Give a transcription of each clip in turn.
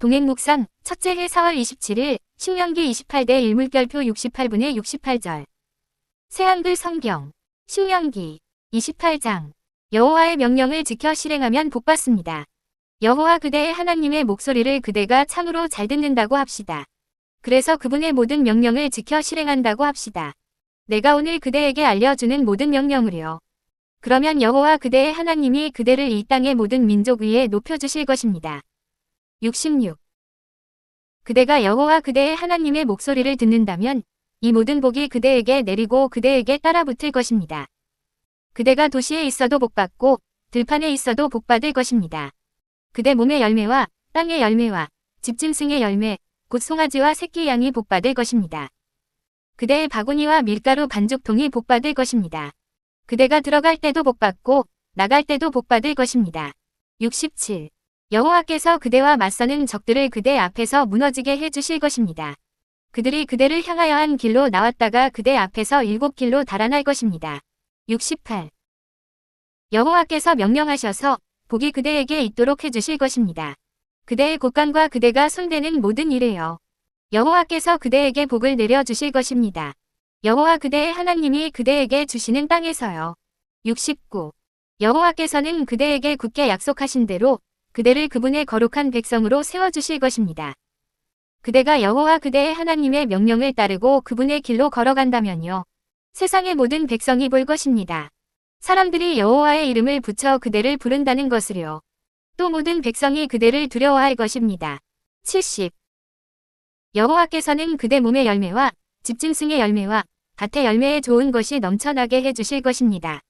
동행목상 첫째 해 4월 27일 신명기 28대 1물결표 68분의 68절. 새한글 성경 신명기 28장. 여호와의 명령을 지켜 실행하면 복받습니다. 여호와 그대의 하나님의 목소리를 그대가 참으로 잘 듣는다고 합시다. 그래서 그분의 모든 명령을 지켜 실행한다고 합시다. 내가 오늘 그대에게 알려주는 모든 명령을요. 그러면 여호와 그대의 하나님이 그대를 이 땅의 모든 민족 위에 높여주실 것입니다. 66. 그대가 여호와 그대의 하나님의 목소리를 듣는다면 이 모든 복이 그대에게 내리고 그대에게 따라붙을 것입니다. 그대가 도시에 있어도 복받고 들판에 있어도 복받을 것입니다. 그대 몸의 열매와 땅의 열매와 집짐승의 열매, 곧 송아지와 새끼 양이 복받을 것입니다. 그대의 바구니와 밀가루 반죽통이 복받을 것입니다. 그대가 들어갈 때도 복받고 나갈 때도 복받을 것입니다. 67. 여호와께서 그대와 맞서는 적들을 그대 앞에서 무너지게 해주실 것입니다. 그들이 그대를 향하여 한 길로 나왔다가 그대 앞에서 7길로 달아날 것입니다. 68. 여호와께서 명령하셔서 복이 그대에게 있도록 해주실 것입니다. 그대의 곳간과 그대가 손대는 모든 일에요. 여호와께서 그대에게 복을 내려주실 것입니다. 여호와 그대의 하나님이 그대에게 주시는 땅에서요. 69. 여호와께서는 그대에게 굳게 약속하신 대로 그대를 그분의 거룩한 백성으로 세워주실 것입니다. 그대가 여호와 그대의 하나님의 명령을 따르고 그분의 길로 걸어간다면요. 세상의 모든 백성이 볼 것입니다. 사람들이 여호와의 이름을 붙여 그대를 부른다는 것을요. 또 모든 백성이 그대를 두려워할 것입니다. 70. 여호와께서는 그대 몸의 열매와 집짐승의 열매와 밭의 열매에 좋은 것이 넘쳐나게 해주실 것입니다.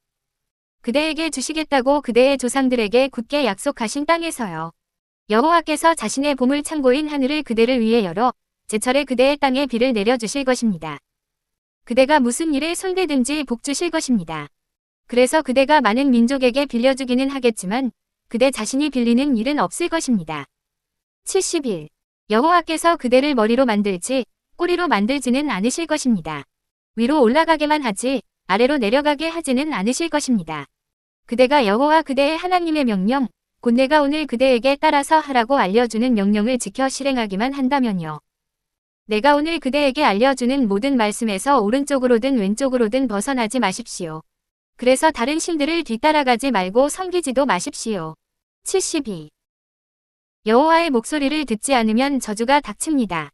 그대에게 주시겠다고 그대의 조상들에게 굳게 약속하신 땅에서요. 여호와께서 자신의 보물 창고인 하늘을 그대를 위해 열어 제철에 그대의 땅에 비를 내려주실 것입니다. 그대가 무슨 일에 손대든지 복 주실 것입니다. 그래서 그대가 많은 민족에게 빌려주기는 하겠지만 그대 자신이 빌리는 일은 없을 것입니다. 71. 여호와께서 그대를 머리로 만들지 꼬리로 만들지는 않으실 것입니다. 위로 올라가게만 하지 아래로 내려가게 하지는 않으실 것입니다. 그대가 여호와 그대의 하나님의 명령, 곧 내가 오늘 그대에게 따라서 하라고 알려주는 명령을 지켜 실행하기만 한다면요. 내가 오늘 그대에게 알려주는 모든 말씀에서 오른쪽으로든 왼쪽으로든 벗어나지 마십시오. 그래서 다른 신들을 뒤따라가지 말고 섬기지도 마십시오. 72. 여호와의 목소리를 듣지 않으면 저주가 닥칩니다.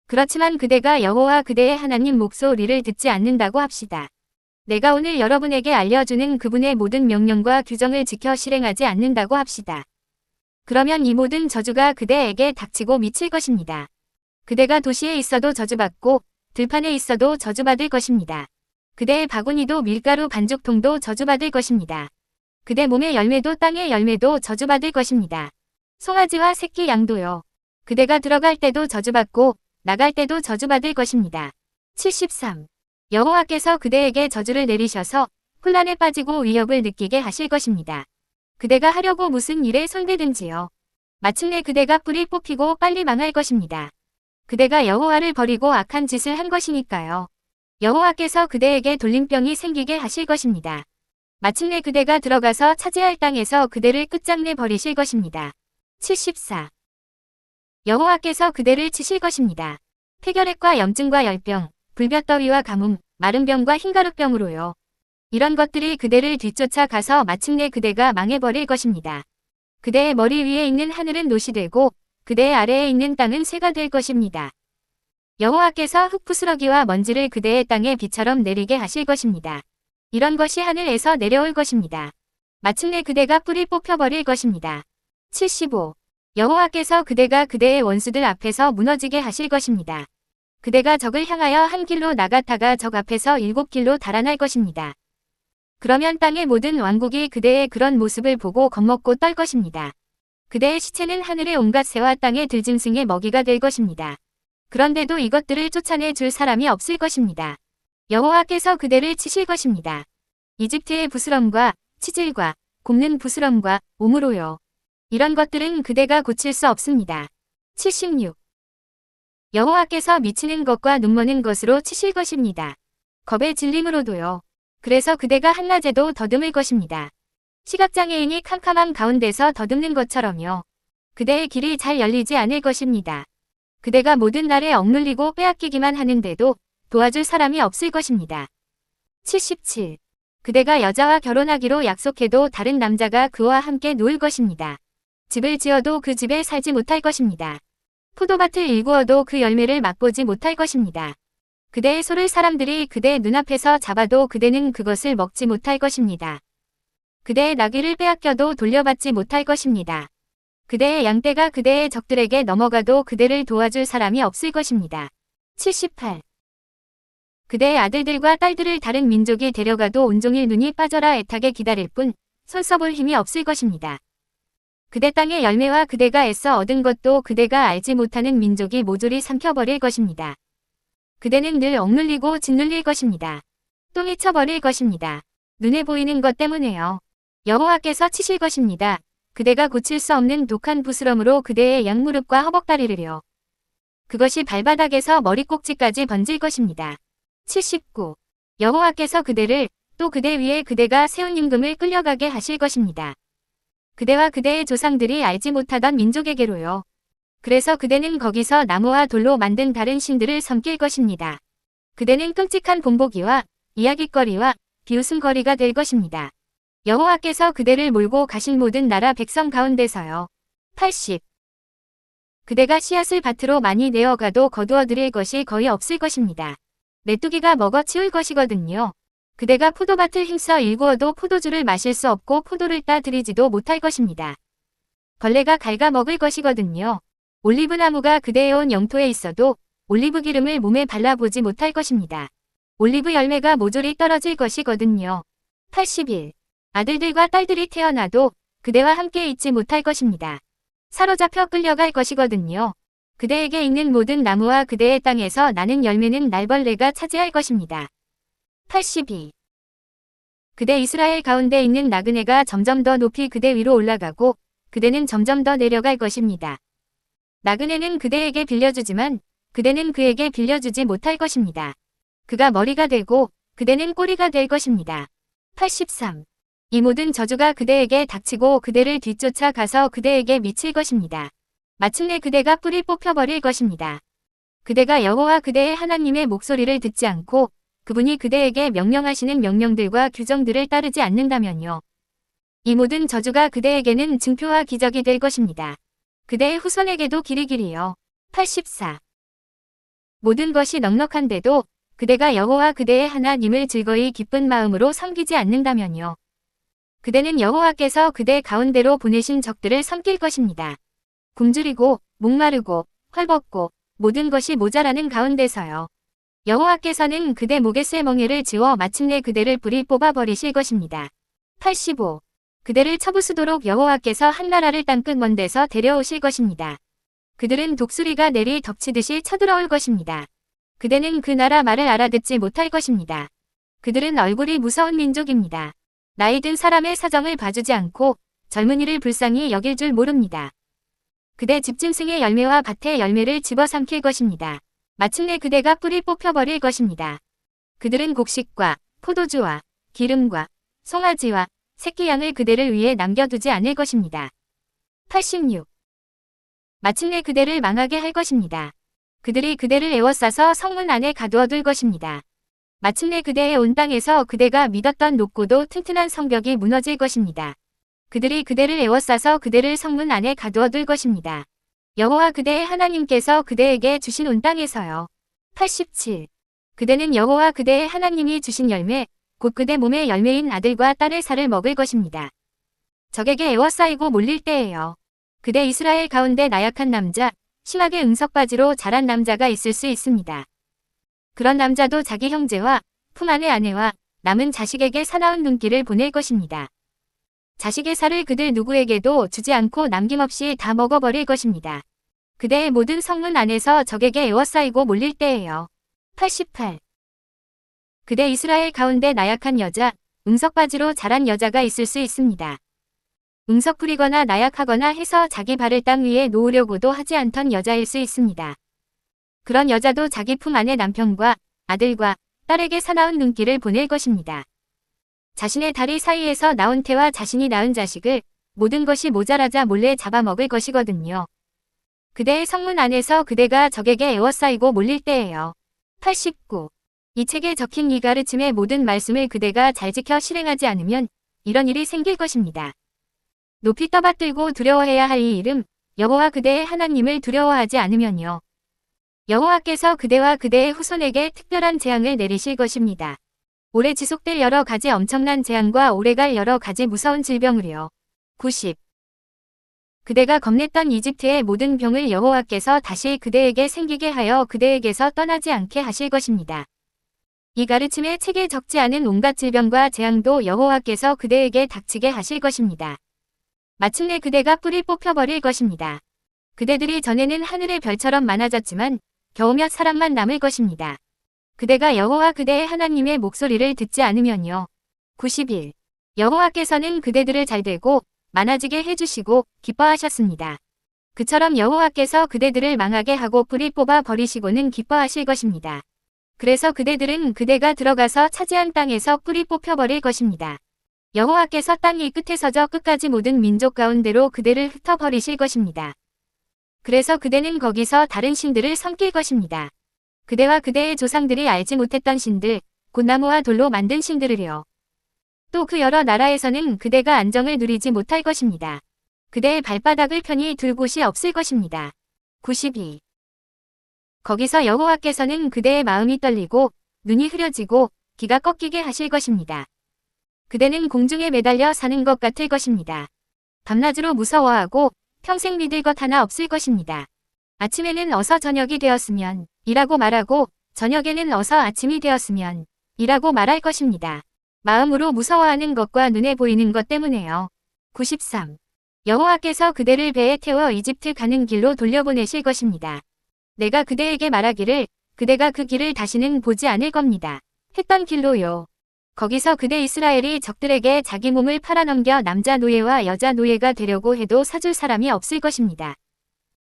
그렇지만 그대가 여호와 그대의 하나님 목소리를 듣지 않는다고 합시다. 내가 오늘 여러분에게 알려주는 그분의 모든 명령과 규정을 지켜 실행하지 않는다고 합시다. 그러면 이 모든 저주가 그대에게 닥치고 미칠 것입니다. 그대가 도시에 있어도 저주받고 들판에 있어도 저주받을 것입니다. 그대의 바구니도 밀가루 반죽통도 저주받을 것입니다. 그대 몸의 열매도 땅의 열매도 저주받을 것입니다. 송아지와 새끼 양도요. 그대가 들어갈 때도 저주받고 나갈 때도 저주받을 것입니다. 73. 여호와께서 그대에게 저주를 내리셔서 혼란에 빠지고 위협을 느끼게 하실 것입니다. 그대가 하려고 무슨 일에 손대든지요. 마침내 그대가 뿔이 뽑히고 빨리 망할 것입니다. 그대가 여호와를 버리고 악한 짓을 한 것이니까요. 여호와께서 그대에게 돌림병이 생기게 하실 것입니다. 마침내 그대가 들어가서 차지할 땅에서 그대를 끝장내 버리실 것입니다. 74. 여호와께서 그대를 치실 것입니다. 폐결핵과 염증과 열병, 불볕더위와 가뭄, 마른 병과 흰가루병으로요. 이런 것들이 그대를 뒤쫓아 가서 마침내 그대가 망해버릴 것입니다. 그대의 머리 위에 있는 하늘은 노시 되고 그대의 아래에 있는 땅은 쇠가 될 것입니다. 여호와께서 흙부스러기와 먼지를 그대의 땅에 비처럼 내리게 하실 것입니다. 이런 것이 하늘에서 내려올 것입니다. 마침내 그대가 뿔이 뽑혀버릴 것입니다. 75. 여호와께서 그대가 그대의 원수들 앞에서 무너지게 하실 것입니다. 그대가 적을 향하여 한 길로 나갔다가 적 앞에서 7길로 달아날 것입니다. 그러면 땅의 모든 왕국이 그대의 그런 모습을 보고 겁먹고 떨 것입니다. 그대의 시체는 하늘의 온갖 새와 땅의 들짐승의 먹이가 될 것입니다. 그런데도 이것들을 쫓아내 줄 사람이 없을 것입니다. 여호와께서 그대를 치실 것입니다. 이집트의 부스럼과 치질과 곱는 부스럼과 옴으로요. 이런 것들은 그대가 고칠 수 없습니다. 76. 여호와께서 미치는 것과 눈머는 것으로 치실 것입니다. 겁에 질림으로도요. 그래서 그대가 한낮에도 더듬을 것입니다. 시각장애인이 캄캄한 가운데서 더듬는 것처럼요. 그대의 길이 잘 열리지 않을 것입니다. 그대가 모든 날에 억눌리고 빼앗기기만 하는데도 도와줄 사람이 없을 것입니다. 77. 그대가 여자와 결혼하기로 약속해도 다른 남자가 그와 함께 놀 것입니다. 집을 지어도 그 집에 살지 못할 것입니다. 포도밭을 일구어도 그 열매를 맛보지 못할 것입니다. 그대의 소를 사람들이 그대의 눈앞에서 잡아도 그대는 그것을 먹지 못할 것입니다. 그대의 나귀를 빼앗겨도 돌려받지 못할 것입니다. 그대의 양떼가 그대의 적들에게 넘어가도 그대를 도와줄 사람이 없을 것입니다. 78. 그대의 아들들과 딸들을 다른 민족이 데려가도 온종일 눈이 빠져라 애타게 기다릴 뿐 손 써볼 힘이 없을 것입니다. 그대 땅의 열매와 그대가 애써 얻은 것도 그대가 알지 못하는 민족이 모조리 삼켜버릴 것입니다. 그대는 늘 억눌리고 짓눌릴 것입니다. 또 미쳐버릴 것입니다. 눈에 보이는 것 때문에요. 여호와께서 치실 것입니다. 그대가 고칠 수 없는 독한 부스럼으로 그대의 양무릎과 허벅다리를요. 그것이 발바닥에서 머리꼭지까지 번질 것입니다. 79. 여호와께서 그대를 또 그대 위에 그대가 세운 임금을 끌려가게 하실 것입니다. 그대와 그대의 조상들이 알지 못하던 민족에게로요. 그래서 그대는 거기서 나무와 돌로 만든 다른 신들을 섬길 것입니다. 그대는 끔찍한 본보기와 이야깃거리와 비웃음거리가 될 것입니다. 여호와께서 그대를 몰고 가실 모든 나라 백성 가운데서요. 80. 그대가 씨앗을 밭으로 많이 내어가도 거두어 드릴 것이 거의 없을 것입니다. 메뚜기가 먹어치울 것이거든요. 그대가 포도밭을 힘써 일구어도 포도주를 마실 수 없고 포도를 따 드리지도 못할 것입니다. 벌레가 갉아먹을 것이거든요. 올리브나무가 그대의 온 영토에 있어도 올리브 기름을 몸에 발라보지 못할 것입니다. 올리브 열매가 모조리 떨어질 것이거든요. 81. 아들들과 딸들이 태어나도 그대와 함께 있지 못할 것입니다. 사로잡혀 끌려갈 것이거든요. 그대에게 있는 모든 나무와 그대의 땅에서 나는 열매는 날벌레가 차지할 것입니다. 82. 그대 이스라엘 가운데 있는 나그네가 점점 더 높이 그대 위로 올라가고 그대는 점점 더 내려갈 것입니다. 나그네는 그대에게 빌려주지만 그대는 그에게 빌려주지 못할 것입니다. 그가 머리가 되고 그대는 꼬리가 될 것입니다. 83. 이 모든 저주가 그대에게 닥치고 그대를 뒤쫓아 가서 그대에게 미칠 것입니다. 마침내 그대가 뿔이 뽑혀버릴 것입니다. 그대가 여호와 그대의 하나님의 목소리를 듣지 않고 그분이 그대에게 명령하시는 명령들과 규정들을 따르지 않는다면요. 이 모든 저주가 그대에게는 증표와 기적이 될 것입니다. 그대의 후손에게도 길이요. 84. 모든 것이 넉넉한데도 그대가 여호와 그대의 하나님을 즐거이 기쁜 마음으로 섬기지 않는다면요. 그대는 여호와께서 그대 가운데로 보내신 적들을 섬길 것입니다. 굶주리고 목마르고 헐벗고 모든 것이 모자라는 가운데서요. 여호와께서는 그대 목에 쇠 멍에를 지워 마침내 그대를 불이 뽑아버리실 것입니다. 85. 그대를 처부수도록 여호와께서 한 나라를 땅끝 먼 데서 데려오실 것입니다. 그들은 독수리가 내리 덮치듯이 쳐들어올 것입니다. 그대는 그 나라 말을 알아듣지 못할 것입니다. 그들은 얼굴이 무서운 민족입니다. 나이 든 사람의 사정을 봐주지 않고 젊은이를 불쌍히 여길 줄 모릅니다. 그대 집짐승의 열매와 밭의 열매를 집어삼킬 것입니다. 마침내 그대가 뿔이 뽑혀버릴 것입니다. 그들은 곡식과 포도주와 기름과 송아지와 새끼 양을 그대를 위해 남겨두지 않을 것입니다. 86. 마침내 그대를 망하게 할 것입니다. 그들이 그대를 에워싸서 성문 안에 가두어둘 것입니다. 마침내 그대의 온 땅에서 그대가 믿었던 높고도 튼튼한 성벽이 무너질 것입니다. 그들이 그대를 에워싸서 그대를 성문 안에 가두어둘 것입니다. 여호와 그대의 하나님께서 그대에게 주신 온 땅에서요. 87. 그대는 여호와 그대의 하나님이 주신 열매, 곧 그대 몸의 열매인 아들과 딸의 살을 먹을 것입니다. 적에게 에워싸이고 몰릴 때예요. 그대 이스라엘 가운데 나약한 남자, 심하게 응석바지로 자란 남자가 있을 수 있습니다. 그런 남자도 자기 형제와 품 안의 아내와 남은 자식에게 사나운 눈길을 보낼 것입니다. 자식의 살을 그들 누구에게도 주지 않고 남김없이 다 먹어버릴 것입니다. 그대의 모든 성문 안에서 적에게 에워싸이고 몰릴 때예요. 88. 그대 이스라엘 가운데 나약한 여자, 응석바지로 자란 여자가 있을 수 있습니다. 응석부리거나 나약하거나 해서 자기 발을 땅 위에 놓으려고도 하지 않던 여자일 수 있습니다. 그런 여자도 자기 품 안에 남편과 아들과 딸에게 사나운 눈길을 보낼 것입니다. 자신의 다리 사이에서 나온 태와 자신이 낳은 자식을 모든 것이 모자라자 몰래 잡아먹을 것이거든요. 그대의 성문 안에서 그대가 적에게 에워싸이고 몰릴 때예요. 89. 이 책에 적힌 이 가르침의 모든 말씀을 그대가 잘 지켜 실행하지 않으면 이런 일이 생길 것입니다. 높이 떠받들고 두려워해야 할 이 이름, 여호와 그대의 하나님을 두려워하지 않으면요. 여호와께서 그대와 그대의 후손에게 특별한 재앙을 내리실 것입니다. 오래 지속될 여러 가지 엄청난 재앙과 오래갈 여러 가지 무서운 질병을요. 90. 그대가 겁냈던 이집트의 모든 병을 여호와께서 다시 그대에게 생기게 하여 그대에게서 떠나지 않게 하실 것입니다. 이 가르침의 책에 적지 않은 온갖 질병과 재앙도 여호와께서 그대에게 닥치게 하실 것입니다. 마침내 그대가 뿔이 뽑혀버릴 것입니다. 그대들이 전에는 하늘의 별처럼 많아졌지만 겨우 몇 사람만 남을 것입니다. 그대가 여호와 그대의 하나님의 목소리를 듣지 않으면요. 91. 여호와께서는 그대들을 잘되고 많아지게 해주시고 기뻐하셨습니다. 그처럼 여호와께서 그대들을 망하게 하고 뿔이 뽑아 버리시고는 기뻐하실 것입니다. 그래서 그대들은 그대가 들어가서 차지한 땅에서 뿔이 뽑혀버릴 것입니다. 여호와께서 땅 이 끝에서 저 끝까지 모든 민족 가운데로 그대를 흩어버리실 것입니다. 그래서 그대는 거기서 다른 신들을 섬길 것입니다. 그대와 그대의 조상들이 알지 못했던 신들, 곶나무와 돌로 만든 신들을요. 또 그 여러 나라에서는 그대가 안정을 누리지 못할 것입니다. 그대의 발바닥을 편히 둘 곳이 없을 것입니다. 92. 거기서 여호와께서는 그대의 마음이 떨리고 눈이 흐려지고 귀가 꺾이게 하실 것입니다. 그대는 공중에 매달려 사는 것 같을 것입니다. 밤낮으로 무서워하고 평생 믿을 것 하나 없을 것입니다. 아침에는 어서 저녁이 되었으면 이라고 말하고 저녁에는 어서 아침이 되었으면 이라고 말할 것입니다. 마음으로 무서워하는 것과 눈에 보이는 것 때문에요. 93. 여호와께서 그대를 배에 태워 이집트 가는 길로 돌려보내실 것입니다. 내가 그대에게 말하기를 그대가 그 길을 다시는 보지 않을 겁니다. 했던 길로요. 거기서 그대 이스라엘이 적들에게 자기 몸을 팔아넘겨 남자 노예와 여자 노예가 되려고 해도 사줄 사람이 없을 것입니다.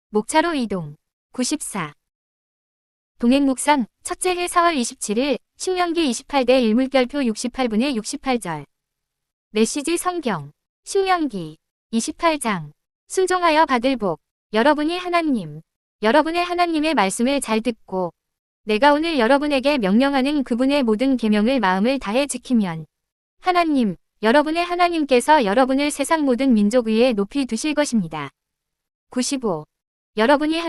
목차로 이동. 94. 동행묵상 첫째 해 4월 27일 신명기 28대 일물결표 68분의 68절. 메시지 성경 신명기 28장 순종하여 받을 복. 여러분의 하나님의 말씀을 잘 듣고 내가 오늘 여러분에게 명령하는 그분의 모든 계명을 마음을 다해 지키면 여러분의 하나님께서 여러분을 세상 모든 민족 위에 높이 두실 것입니다. 95. 여러분의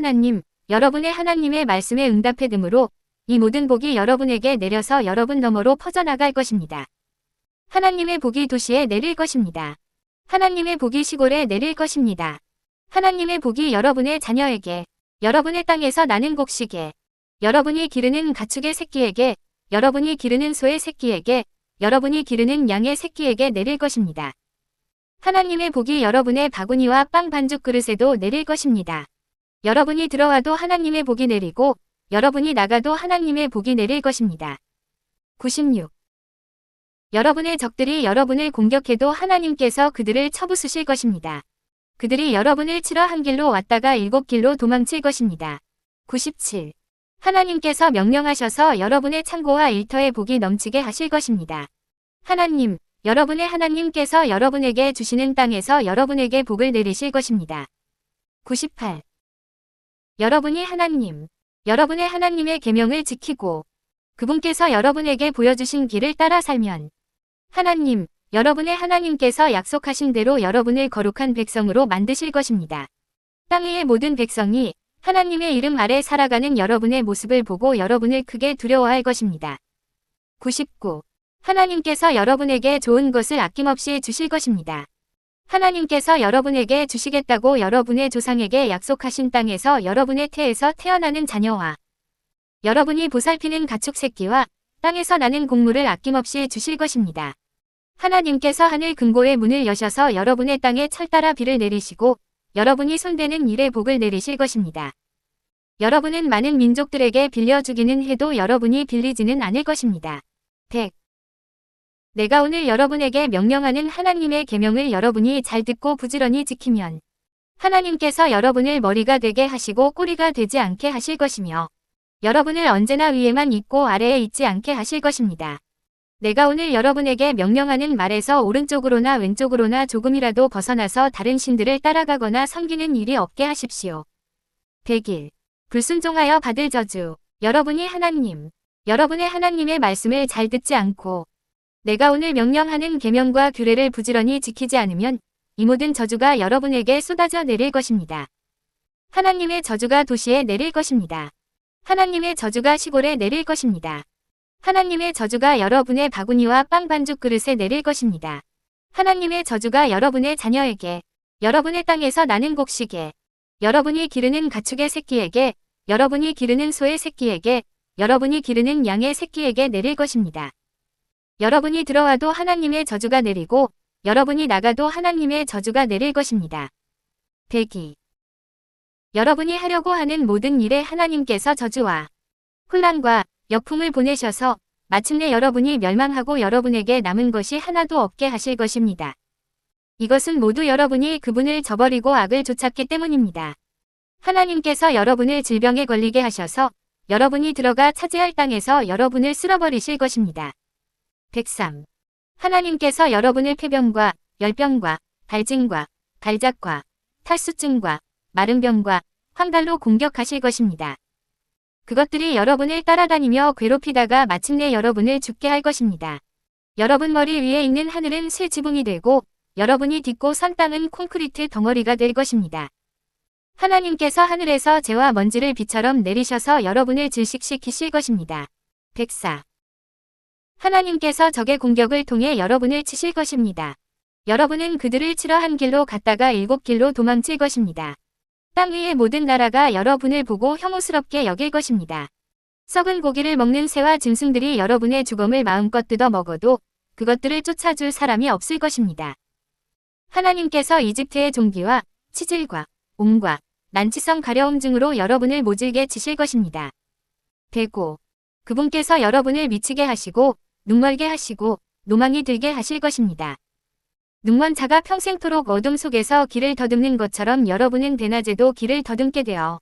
하나님의 말씀에 응답해 듬으로 이 모든 복이 여러분에게 내려서 여러분 너머로 퍼져나갈 것입니다. 하나님의 복이 도시에 내릴 것입니다. 하나님의 복이 시골에 내릴 것입니다. 하나님의 복이 여러분의 자녀에게, 여러분의 땅에서 나는 곡식에, 여러분이 기르는 가축의 새끼에게, 여러분이 기르는 소의 새끼에게, 여러분이 기르는 양의 새끼에게 내릴 것입니다. 하나님의 복이 여러분의 바구니와 빵 반죽 그릇에도 내릴 것입니다. 여러분이 들어와도 하나님의 복이 내리고 여러분이 나가도 하나님의 복이 내릴 것입니다. 96. 여러분의 적들이 여러분을 공격해도 하나님께서 그들을 쳐부수실 것입니다. 그들이 여러분을 치러 한 길로 왔다가 7길로 도망칠 것입니다. 97. 하나님께서 명령하셔서 여러분의 창고와 일터에 복이 넘치게 하실 것입니다. 여러분의 하나님께서 여러분에게 주시는 땅에서 여러분에게 복을 내리실 것입니다. 98. 여러분의 하나님의 계명을 지키고 그분께서 여러분에게 보여주신 길을 따라 살면 여러분의 하나님께서 약속하신 대로 여러분을 거룩한 백성으로 만드실 것입니다. 땅 위의 모든 백성이 하나님의 이름 아래 살아가는 여러분의 모습을 보고 여러분을 크게 두려워할 것입니다. 99. 하나님께서 여러분에게 좋은 것을 아낌없이 주실 것입니다. 하나님께서 여러분에게 주시겠다고 여러분의 조상에게 약속하신 땅에서 여러분의 태에서 태어나는 자녀와 여러분이 보살피는 가축 새끼와 땅에서 나는 곡물을 아낌없이 주실 것입니다. 하나님께서 하늘 금고의 문을 여셔서 여러분의 땅에 철따라 비를 내리시고 여러분이 손대는 일에 복을 내리실 것입니다. 여러분은 많은 민족들에게 빌려주기는 해도 여러분이 빌리지는 않을 것입니다. 100. 내가 오늘 여러분에게 명령하는 하나님의 계명을 여러분이 잘 듣고 부지런히 지키면 하나님께서 여러분을 머리가 되게 하시고 꼬리가 되지 않게 하실 것이며 여러분을 언제나 위에만 있고 아래에 있지 않게 하실 것입니다. 내가 오늘 여러분에게 명령하는 말에서 오른쪽으로나 왼쪽으로나 조금이라도 벗어나서 다른 신들을 따라가거나 섬기는 일이 없게 하십시오. 100일. 불순종하여 받을 저주. 여러분이 여러분의 하나님의 말씀을 잘 듣지 않고 내가 오늘 명령하는 계명과 규례를 부지런히 지키지 않으면 이 모든 저주가 여러분에게 쏟아져 내릴 것입니다. 하나님의 저주가 도시에 내릴 것입니다. 하나님의 저주가 시골에 내릴 것입니다. 하나님의 저주가 여러분의 바구니와 빵 반죽 그릇에 내릴 것입니다. 하나님의 저주가 여러분의 자녀에게, 여러분의 땅에서 나는 곡식에, 여러분이 기르는 가축의 새끼에게, 여러분이 기르는 소의 새끼에게, 여러분이 기르는 양의 새끼에게 내릴 것입니다. 여러분이 들어와도 하나님의 저주가 내리고 여러분이 나가도 하나님의 저주가 내릴 것입니다. 102. 여러분이 하려고 하는 모든 일에 하나님께서 저주와 혼란과 역풍을 보내셔서 마침내 여러분이 멸망하고 여러분에게 남은 것이 하나도 없게 하실 것입니다. 이것은 모두 여러분이 그분을 저버리고 악을 쫓았기 때문입니다. 하나님께서 여러분을 질병에 걸리게 하셔서 여러분이 들어가 차지할 땅에서 여러분을 쓸어버리실 것입니다. 103. 하나님께서 여러분을 폐병과 열병과 발진과 발작과 탈수증과 마른병과 황달로 공격하실 것입니다. 그것들이 여러분을 따라다니며 괴롭히다가 마침내 여러분을 죽게 할 것입니다. 여러분 머리 위에 있는 하늘은 쇠지붕이 되고 여러분이 딛고 선 땅은 콘크리트 덩어리가 될 것입니다. 하나님께서 하늘에서 재와 먼지를 비처럼 내리셔서 여러분을 질식시키실 것입니다. 104. 하나님께서 적의 공격을 통해 여러분을 치실 것입니다. 여러분은 그들을 치러 한 길로 갔다가 7길로 도망칠 것입니다. 땅 위의 모든 나라가 여러분을 보고 혐오스럽게 여길 것입니다. 썩은 고기를 먹는 새와 짐승들이 여러분의 주검을 마음껏 뜯어 먹어도 그것들을 쫓아줄 사람이 없을 것입니다. 하나님께서 이집트의 종기와 치질과 옴과 난치성 가려움증으로 여러분을 모질게 치실 것입니다. 105. 그분께서 여러분을 미치게 하시고 눈멀게 하시고 노망이 들게 하실 것입니다. 눈먼 자가 평생토록 어둠 속에서 길을 더듬는 것처럼 여러분은 대낮에도 길을 더듬게 되어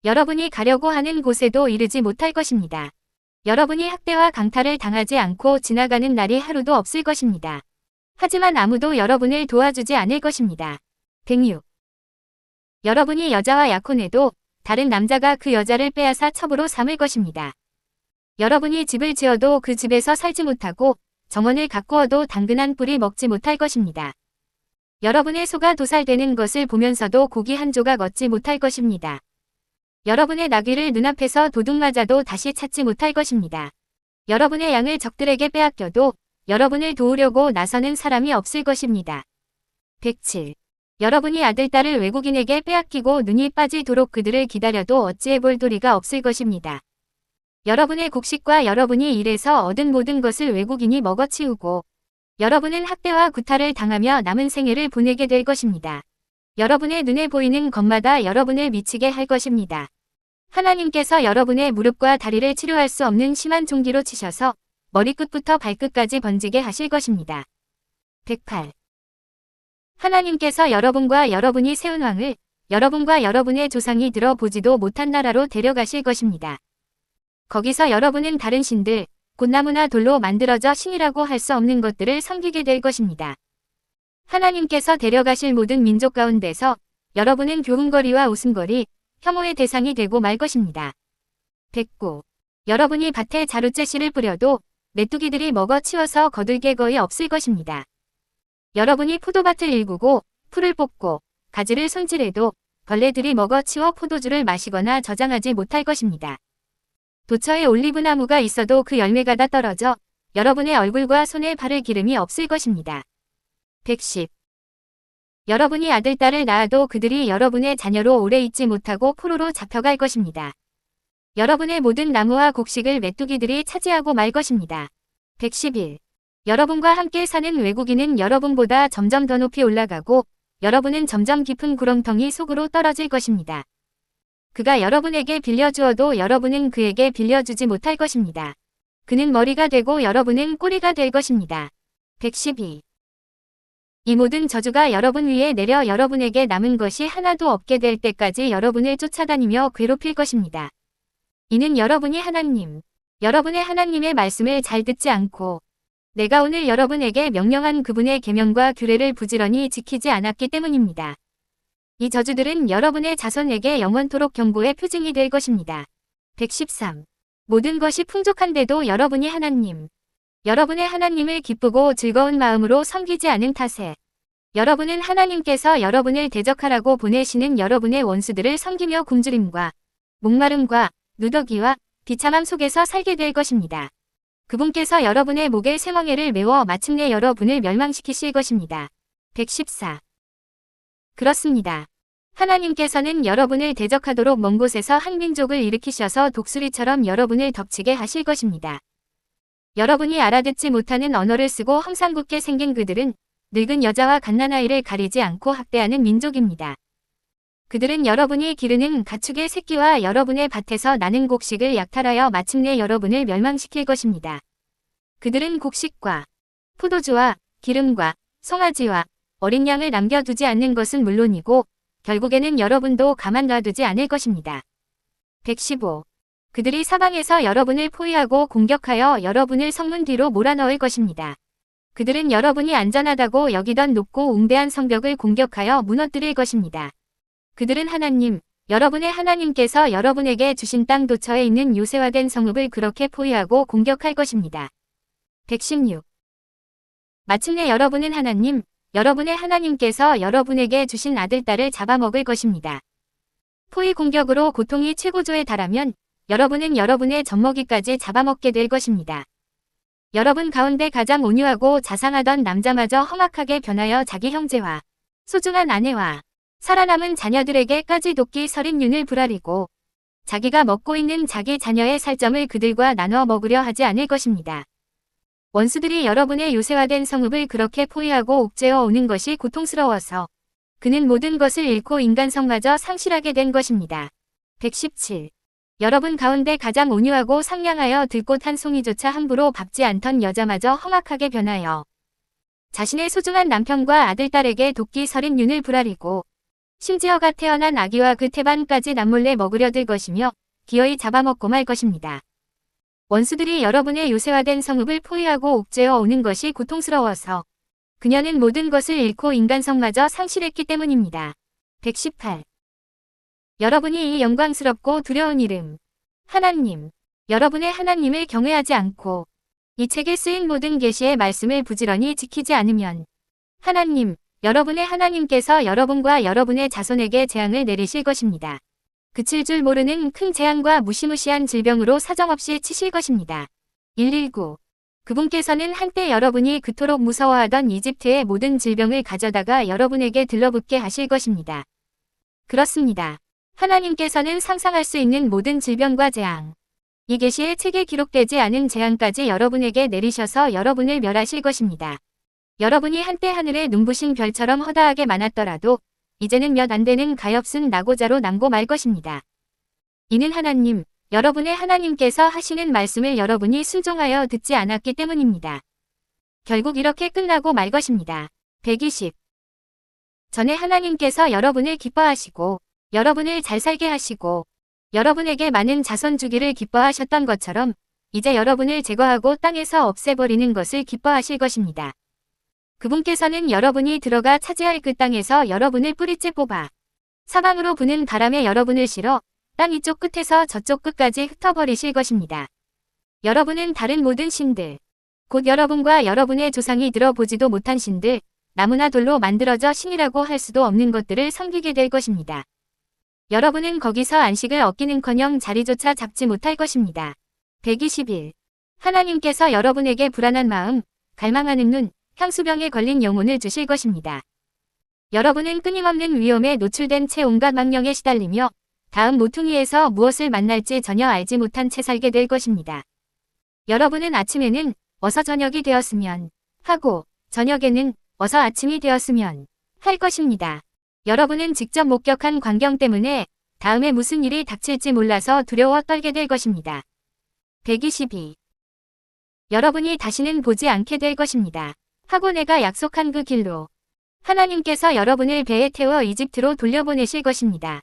여러분이 가려고 하는 곳에도 이르지 못할 것입니다. 여러분이 학대와 강탈을 당하지 않고 지나가는 날이 하루도 없을 것입니다. 하지만 아무도 여러분을 도와주지 않을 것입니다. 106. 여러분이 여자와 약혼해도 다른 남자가 그 여자를 빼앗아 첩으로 삼을 것입니다. 여러분이 집을 지어도 그 집에서 살지 못하고 정원을 가꾸어도 당근 뿔이 먹지 못할 것입니다. 여러분의 소가 도살되는 것을 보면서도 고기 한 조각 얻지 못할 것입니다. 여러분의 나귀를 눈앞에서 도둑 맞아도 다시 찾지 못할 것입니다. 여러분의 양을 적들에게 빼앗겨도 여러분을 도우려고 나서는 사람이 없을 것입니다. 107. 여러분이 아들, 딸을 외국인에게 빼앗기고 눈이 빠지도록 그들을 기다려도 어찌해 볼 도리가 없을 것입니다. 여러분의 곡식과 여러분이 일해서 얻은 모든 것을 외국인이 먹어치우고 여러분은 학대와 구타를 당하며 남은 생애를 보내게 될 것입니다. 여러분의 눈에 보이는 것마다 여러분을 미치게 할 것입니다. 하나님께서 여러분의 무릎과 다리를 치료할 수 없는 심한 종기로 치셔서 머리끝부터 발끝까지 번지게 하실 것입니다. 108. 하나님께서 여러분과 여러분이 세운 왕을 여러분과 여러분의 조상이 들어보지도 못한 나라로 데려가실 것입니다. 거기서 여러분은 다른 신들, 꽃나무나 돌로 만들어져 신이라고 할 수 없는 것들을 섬기게 될 것입니다. 하나님께서 데려가실 모든 민족 가운데서 여러분은 교훈거리와 웃음거리, 혐오의 대상이 되고 말 것입니다. 109. 여러분이 밭에 자루째 씨를 뿌려도 메뚜기들이 먹어치워서 거둘 게 거의 없을 것입니다. 여러분이 포도밭을 일구고 풀을 뽑고 가지를 손질해도 벌레들이 먹어치워 포도주를 마시거나 저장하지 못할 것입니다. 도처에 올리브나무가 있어도 그 열매가 다 떨어져 여러분의 얼굴과 손에 바를 기름이 없을 것입니다. 110. 여러분이 아들, 딸을 낳아도 그들이 여러분의 자녀로 오래 있지 못하고 포로로 잡혀갈 것입니다. 여러분의 모든 나무와 곡식을 메뚜기들이 차지하고 말 것입니다. 111. 여러분과 함께 사는 외국인은 여러분보다 점점 더 높이 올라가고 여러분은 점점 깊은 구렁텅이 속으로 떨어질 것입니다. 그가 여러분에게 빌려주어도 여러분은 그에게 빌려주지 못할 것입니다. 그는 머리가 되고 여러분은 꼬리가 될 것입니다. 112. 이 모든 저주가 여러분 위에 내려 여러분에게 남은 것이 하나도 없게 될 때까지 여러분을 쫓아다니며 괴롭힐 것입니다. 이는 여러분이 여러분의 하나님의 말씀을 잘 듣지 않고 내가 오늘 여러분에게 명령한 그분의 계명과 규례를 부지런히 지키지 않았기 때문입니다. 이 저주들은 여러분의 자손에게 영원토록 경고의 표징이 될 것입니다. 113. 모든 것이 풍족한데도 여러분이 여러분의 하나님을 기쁘고 즐거운 마음으로 섬기지 않은 탓에 여러분은 하나님께서 여러분을 대적하라고 보내시는 여러분의 원수들을 섬기며 굶주림과 목마름과 누더기와 비참함 속에서 살게 될 것입니다. 그분께서 여러분의 목에 쇠멍에를 메워 마침내 여러분을 멸망시키실 것입니다. 114. 그렇습니다. 하나님께서는 여러분을 대적하도록 먼 곳에서 한 민족을 일으키셔서 독수리처럼 여러분을 덮치게 하실 것입니다. 여러분이 알아듣지 못하는 언어를 쓰고 험상궂게 생긴 그들은 늙은 여자와 갓난아이를 가리지 않고 학대하는 민족입니다. 그들은 여러분이 기르는 가축의 새끼와 여러분의 밭에서 나는 곡식을 약탈하여 마침내 여러분을 멸망시킬 것입니다. 그들은 곡식과 포도주와 기름과 송아지와 어린 양을 남겨두지 않는 것은 물론이고 결국에는 여러분도 가만 놔두지 않을 것입니다. 115. 그들이 사방에서 여러분을 포위하고 공격하여 여러분을 성문 뒤로 몰아넣을 것입니다. 그들은 여러분이 안전하다고 여기던 높고 웅대한 성벽을 공격하여 무너뜨릴 것입니다. 그들은 여러분의 하나님께서 여러분에게 주신 땅 도처에 있는 요새화된 성읍을 그렇게 포위하고 공격할 것입니다. 116. 마침내 여러분은 여러분의 하나님께서 여러분에게 주신 아들, 딸을 잡아먹을 것입니다. 포위 공격으로 고통이 최고조에 달하면 여러분은 여러분의 젖먹이까지 잡아먹게 될 것입니다. 여러분 가운데 가장 온유하고 자상하던 남자마저 험악하게 변하여 자기 형제와 소중한 아내와 살아남은 자녀들에게까지 도끼 서린 윤을 불아리고 자기가 먹고 있는 자기 자녀의 살점을 그들과 나눠 먹으려 하지 않을 것입니다. 원수들이 여러분의 요새화된 성읍을 그렇게 포위하고 옥죄어 오는 것이 고통스러워서 그는 모든 것을 잃고 인간성마저 상실하게 된 것입니다. 117. 여러분 가운데 가장 온유하고 상냥하여 들꽃 한 송이조차 함부로 밟지 않던 여자마저 험악하게 변하여 자신의 소중한 남편과 아들, 딸에게 도끼 서린 윤을 불아리고 심지어가 태어난 아기와 그 태반까지 남몰래 먹으려 들 것이며 기어이 잡아먹고 말 것입니다. 원수들이 여러분의 요새화된 성읍을 포위하고 옥죄어 오는 것이 고통스러워서 그녀는 모든 것을 잃고 인간성마저 상실했기 때문입니다. 118. 여러분이 이 영광스럽고 두려운 이름 여러분의 하나님을 경외하지 않고 이 책에 쓰인 모든 계시의 말씀을 부지런히 지키지 않으면 여러분의 하나님께서 여러분과 여러분의 자손에게 재앙을 내리실 것입니다. 그칠 줄 모르는 큰 재앙과 무시무시한 질병으로 사정없이 치실 것입니다. 119. 그분께서는 한때 여러분이 그토록 무서워하던 이집트의 모든 질병을 가져다가 여러분에게 들러붙게 하실 것입니다. 그렇습니다. 하나님께서는 상상할 수 있는 모든 질병과 재앙, 이 계시의 책에 기록되지 않은 재앙까지 여러분에게 내리셔서 여러분을 멸하실 것입니다. 여러분이 한때 하늘에 눈부신 별처럼 허다하게 많았더라도 이제는 몇 안 되는 가엾은 낙오자로 남고 말 것입니다. 이는 여러분의 하나님께서 하시는 말씀을 여러분이 순종하여 듣지 않았기 때문입니다. 결국 이렇게 끝나고 말 것입니다. 120. 전에 하나님께서 여러분을 기뻐하시고 여러분을 잘 살게 하시고 여러분에게 많은 자손 주기를 기뻐하셨던 것처럼 이제 여러분을 제거하고 땅에서 없애버리는 것을 기뻐하실 것입니다. 그분께서는 여러분이 들어가 차지할 그 땅에서 여러분을 뿌리째 뽑아 사방으로 부는 바람에 여러분을 실어 땅 이쪽 끝에서 저쪽 끝까지 흩어버리실 것입니다. 여러분은 다른 모든 신들, 곧 여러분과 여러분의 조상이 들어보지도 못한 신들, 나무나 돌로 만들어져 신이라고 할 수도 없는 것들을 섬기게 될 것입니다. 여러분은 거기서 안식을 얻기는커녕 자리조차 잡지 못할 것입니다. 121. 하나님께서 여러분에게 불안한 마음, 갈망하는 눈, 향수병에 걸린 영혼을 주실 것입니다. 여러분은 끊임없는 위험에 노출된 채 온갖 망령에 시달리며 다음 모퉁이에서 무엇을 만날지 전혀 알지 못한 채 살게 될 것입니다. 여러분은 아침에는 어서 저녁이 되었으면 하고 저녁에는 어서 아침이 되었으면 할 것입니다. 여러분은 직접 목격한 광경 때문에 다음에 무슨 일이 닥칠지 몰라서 두려워 떨게 될 것입니다. 122. 여러분이 다시는 보지 않게 될 것입니다. 하고 내가 약속한 그 길로 하나님께서 여러분을 배에 태워 이집트로 돌려보내실 것입니다.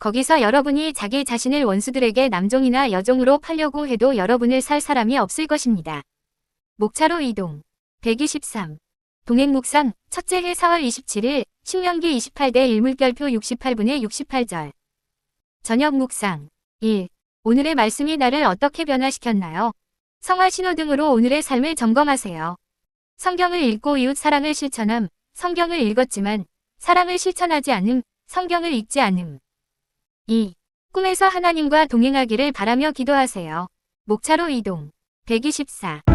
거기서 여러분이 자기 자신을 원수들에게 남종이나 여종으로 팔려고 해도 여러분을 살 사람이 없을 것입니다. 목차로 이동. 123. 동행 묵상. 첫째 해 4월 27일 신명기 28대 1물결표 68분의 68절. 저녁 묵상. 1. 오늘의 말씀이 나를 어떻게 변화시켰나요? 성화 신호등으로 오늘의 삶을 점검하세요. 성경을 읽고 이웃 사랑을 실천함. 성경을 읽었지만 사랑을 실천하지 않음. 성경을 읽지 않음. 2. 꿈에서 하나님과 동행하기를 바라며 기도하세요. 목차로 이동. 124.